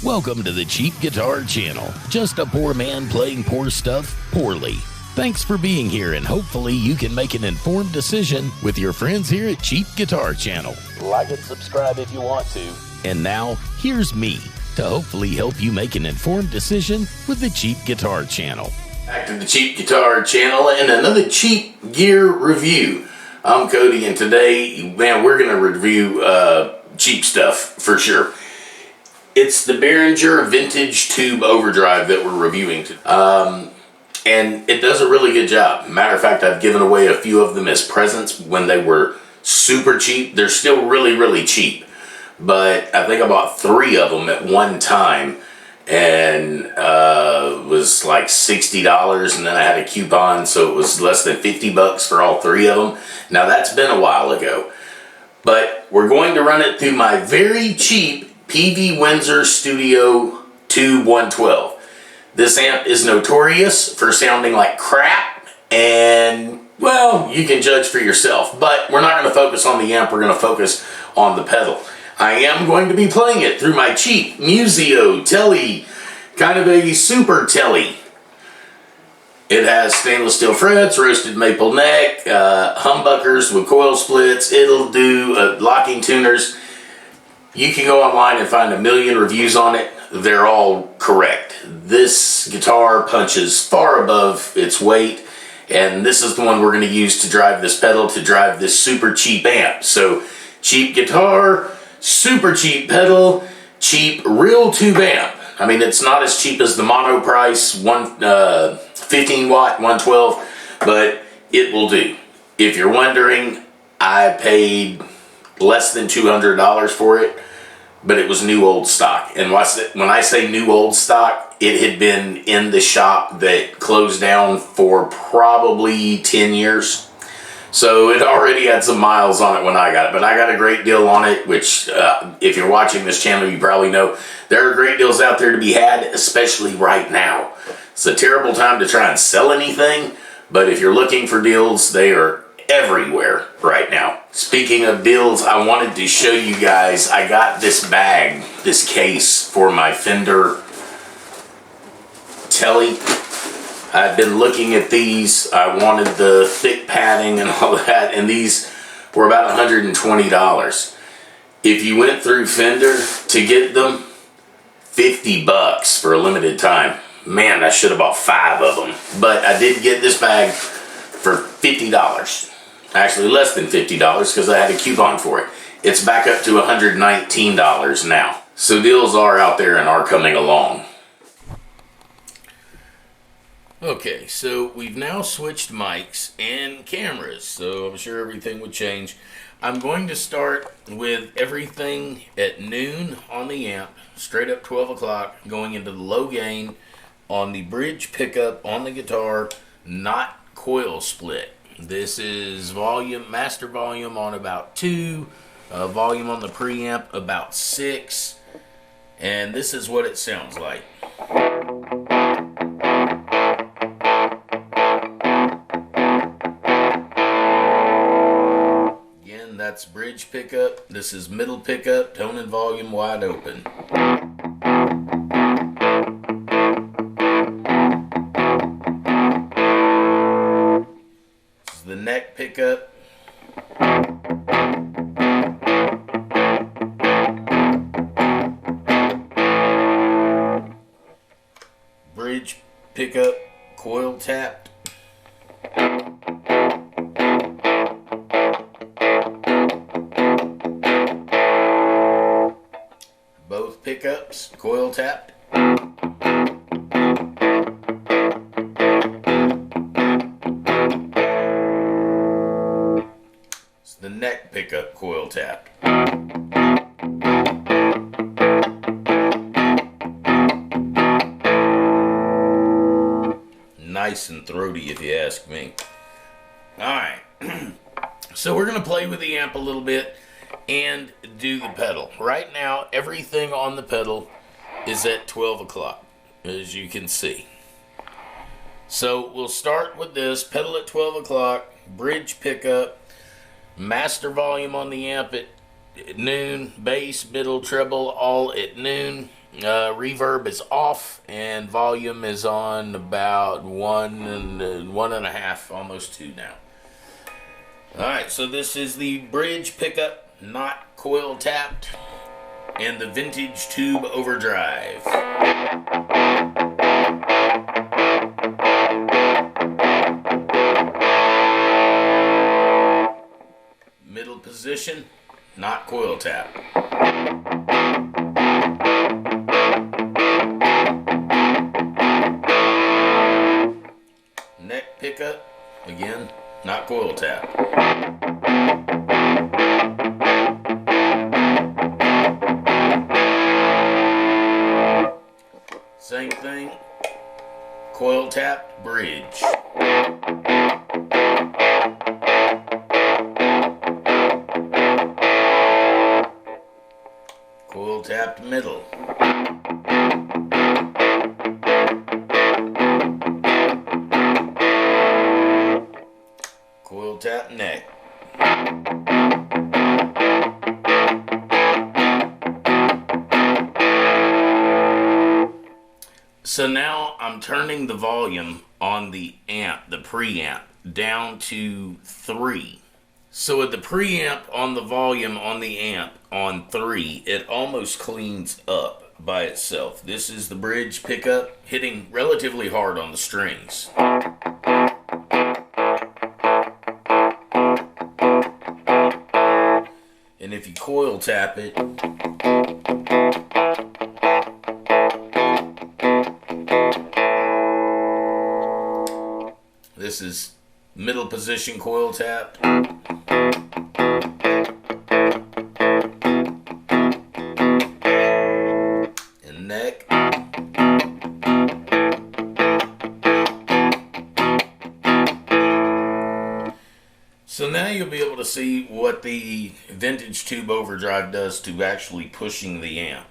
Welcome to the Cheap Guitar Channel. Just a poor man playing poor stuff poorly. Thanks for being here, and hopefully you can make an informed decision with your friends here at Cheap Guitar Channel. Like and subscribe if you want to. And now, here's me to hopefully help you make an informed decision with the Cheap Guitar Channel. Back to the Cheap Guitar Channel and another cheap gear review. I'm Cody, and today, man, we're going to review cheap stuff for sure. It's the Behringer Vintage Tube Overdrive that we're reviewing today. And it does a really good job. Matter of fact, I've given away a few of them as presents when they were super cheap. They're still really, really cheap. But I think I bought 3 of them at one time, and it was like $60, and then I had a coupon, so it was less than $50 for all 3 of them. Now that's been a while ago, but we're going to run it through my very cheap Peavey Windsor Studio Tube 112. This amp is notorious for sounding like crap, and well, you can judge for yourself, but we're not going to focus on the amp, we're going to focus on the pedal. I am going to be playing it through my cheap Musi Telly, kind of a super Telly. It has stainless steel frets, roasted maple neck, humbuckers with coil splits. It'll do locking tuners. You can go online and find a million reviews on it. They're all correct. This guitar punches far above its weight, and this is the one we're going to use to drive this pedal, to drive this super cheap amp. So, cheap guitar, super cheap pedal, cheap real tube amp. I mean, it's not as cheap as the Monoprice 15 watt 112, but it will do. If you're wondering, I paid less than $200 for it, but it was new old stock. And when I say new old stock, it had been in the shop that closed down for probably 10 years. So it already had some miles on it when I got it, but I got a great deal on it, which if you're watching this channel, you probably know there are great deals out there to be had, especially right now. It's a terrible time to try and sell anything, but if you're looking for deals, they are everywhere right now. Speaking of deals, I wanted to show you guys, I got this bag, this case for my Fender Telly. I've been looking at these. I wanted the thick padding and all that, and these were about $120. If you went through Fender to get them, $50 for a limited time. Man, I should have bought 5 of them. But I did get this bag for $50. Actually, less than $50 because I had a coupon for it. It's back up to $119 now. So deals are out there and are coming along. Okay, so we've now switched mics and cameras, so I'm sure everything would change. I'm going to start with everything at noon on the amp, straight up 12 o'clock, going into the low gain on the bridge pickup on the guitar, not coil split. This is volume, master volume on about 2, volume on the preamp about 6, and this is what it sounds like. Again, that's bridge pickup. This is middle pickup, tone and volume wide open. The neck pickup, bridge pickup, coil tapped, both pickups coil tapped. The neck pickup coil tapped. Nice and throaty if you ask me. Alright, so we're going to play with the amp a little bit and do the pedal. Right now, everything on the pedal is at 12 o'clock, as you can see. So we'll start with this, pedal at 12 o'clock, bridge pickup, master volume on the amp at noon, bass, middle, treble, all at noon. Reverb is off, and volume is on about 1.5, almost 2 now. Alright, so this is the bridge pickup, not coil tapped, and the vintage tube overdrive. Middle position, not coil tap. Neck pickup, again, not coil tap. Same thing, coil tapped bridge. Coil tapped middle. Coil tap neck. So now I'm turning the volume on the amp, the preamp, down to 3. So with the preamp on the volume on the amp on 3, it almost cleans up by itself. This is the bridge pickup hitting relatively hard on the strings. And if you coil tap it, this is middle position coil tap. And neck. So now you'll be able to see what the vintage tube overdrive does to actually pushing the amp.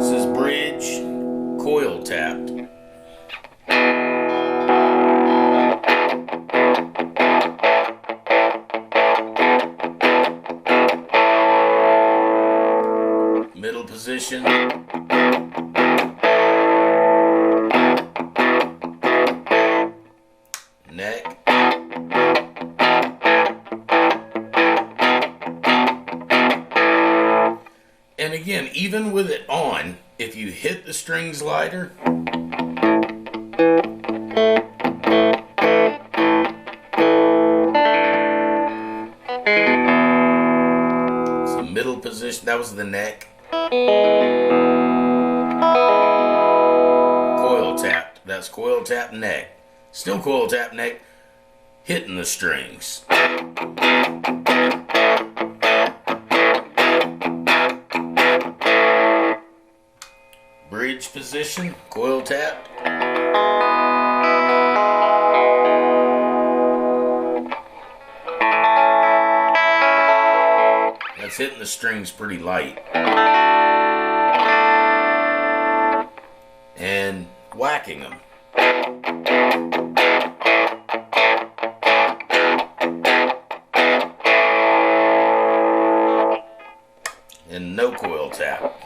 This is bridge coil tapped. Middle position. Neck. And again, even with it on, if you hit the strings lighter, so middle position, that was the neck. Coil tapped, that's coil tap neck. Still coil tap neck, hitting the strings. Bridge position, coil tap. That's hitting the strings pretty light. And whacking them. And no coil tap.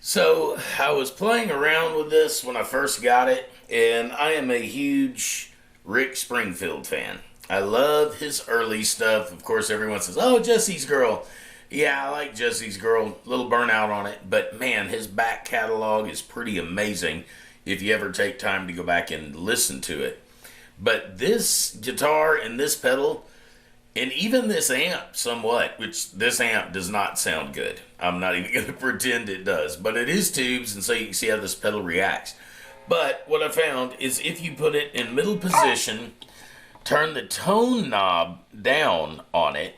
So I was playing around with this when I first got it, and I am a huge Rick Springfield fan. I love his early stuff. Of course, everyone says, oh, Jesse's Girl. Yeah, I like Jesse's Girl. A little burnout on it, but man, his back catalog is pretty amazing if you ever take time to go back and listen to it. But this guitar and this pedal, and even this amp somewhat, which this amp does not sound good. I'm not even going to pretend it does. But it is tubes, and so you can see how this pedal reacts. But what I found is if you put it in middle position, turn the tone knob down on it,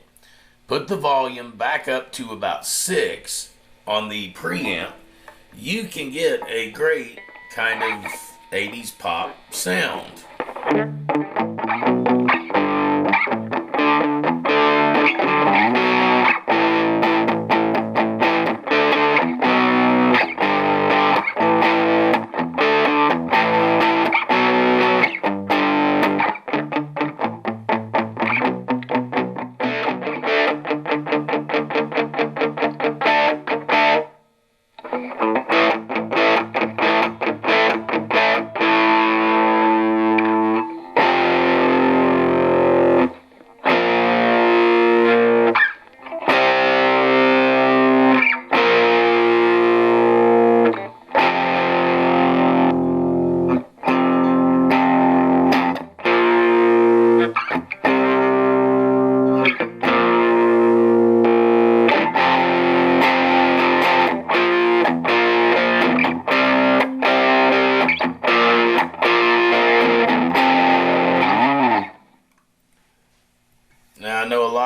put the volume back up to about 6 on the preamp, you can get a great kind of 80s pop sound.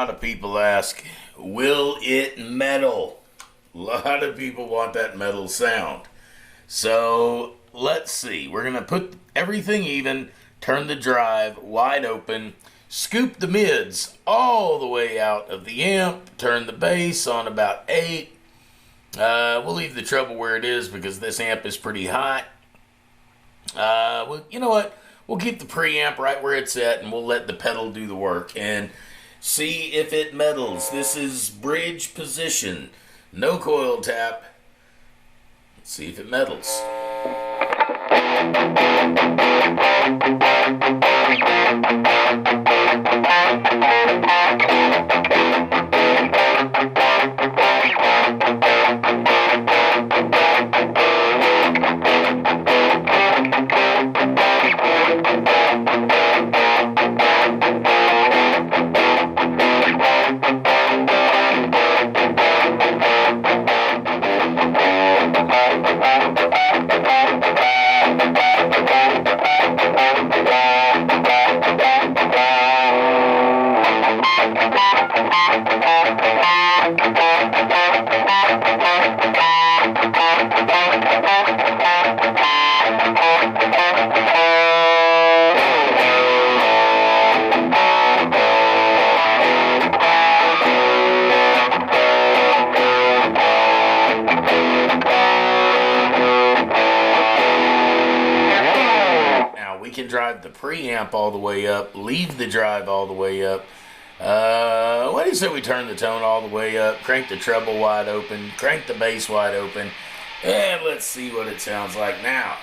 lot of people ask, will it metal? A lot of people want that metal sound. So let's see. We're going to put everything even, turn the drive wide open, scoop the mids all the way out of the amp, turn the bass on about 8. We'll leave the treble where it is because this amp is pretty hot. Well, you know what? We'll keep the preamp right where it's at, and we'll let the pedal do the work and see if it metals. This is bridge position, no coil tap. Let's see if it metals. Drive the preamp all the way up, leave the drive all the way up. What do you say we turn the tone all the way up, crank the treble wide open, crank the bass wide open, and let's see what it sounds like now.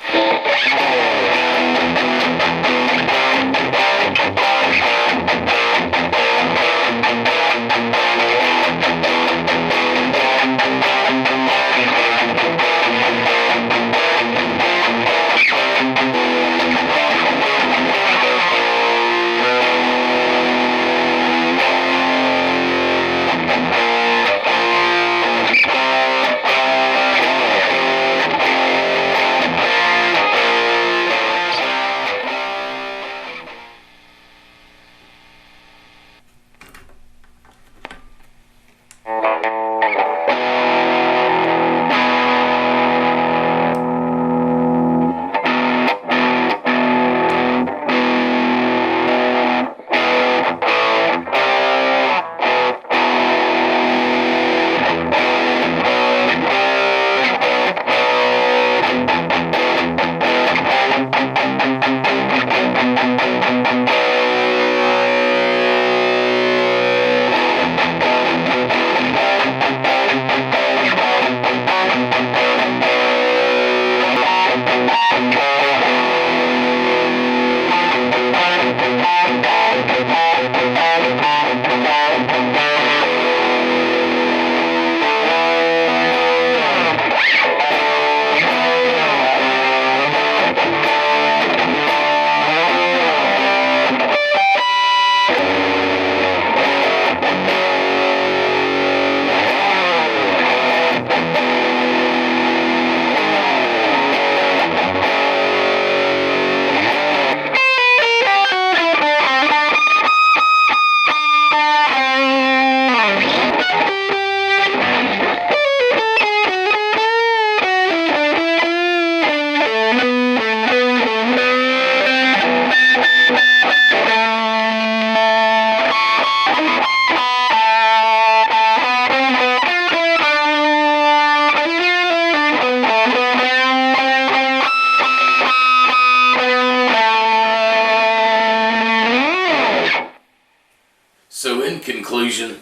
So in conclusion,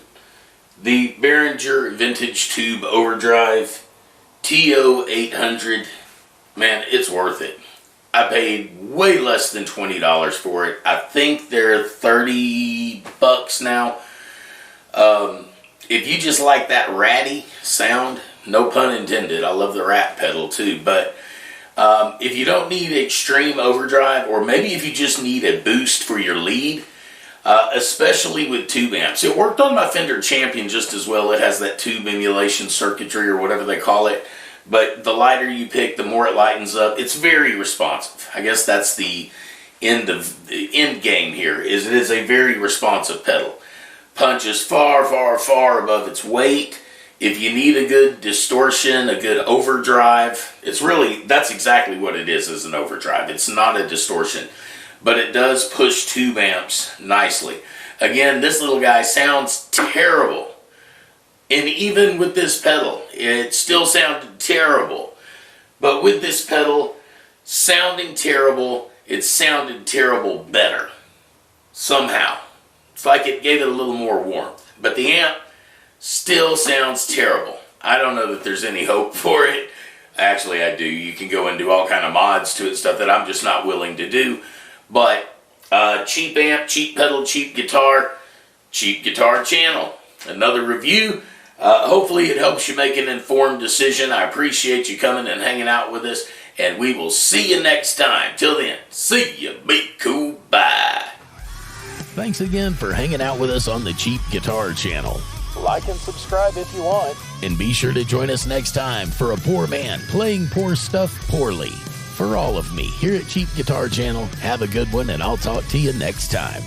the Behringer Vintage Tube Overdrive TO800, man, it's worth it. I paid way less than $20 for it. I think they're $30 now. If you just like that ratty sound, no pun intended, I love the rat pedal too, but if you don't need extreme overdrive, or maybe if you just need a boost for your lead, especially with tube amps. It worked on my Fender Champion just as well. It has that tube emulation circuitry or whatever they call it. But the lighter you pick, the more it lightens up. It's very responsive. I guess that's the end game here, is it is a very responsive pedal. punches far, far, far above its weight. If you need a good distortion, a good overdrive, that's exactly what it is an overdrive. It's not a distortion, but it does push tube amps nicely. Again, this little guy sounds terrible. And even with this pedal, it still sounded terrible. But with this pedal sounding terrible, it sounded terrible better. Somehow. It's like it gave it a little more warmth. But the amp still sounds terrible. I don't know that there's any hope for it. Actually, I do. You can go and do all kind of mods to it, stuff that I'm just not willing to do. But cheap amp, cheap pedal, cheap guitar channel. Another review. Hopefully it helps you make an informed decision. I appreciate you coming and hanging out with us, and we will see you next time. Till then, see you, be cool, bye. Thanks again for hanging out with us on the Cheap Guitar Channel. Like and subscribe if you want. And be sure to join us next time for a poor man playing poor stuff poorly. For all of me here at Cheap Guitar Channel, have a good one, and I'll talk to you next time.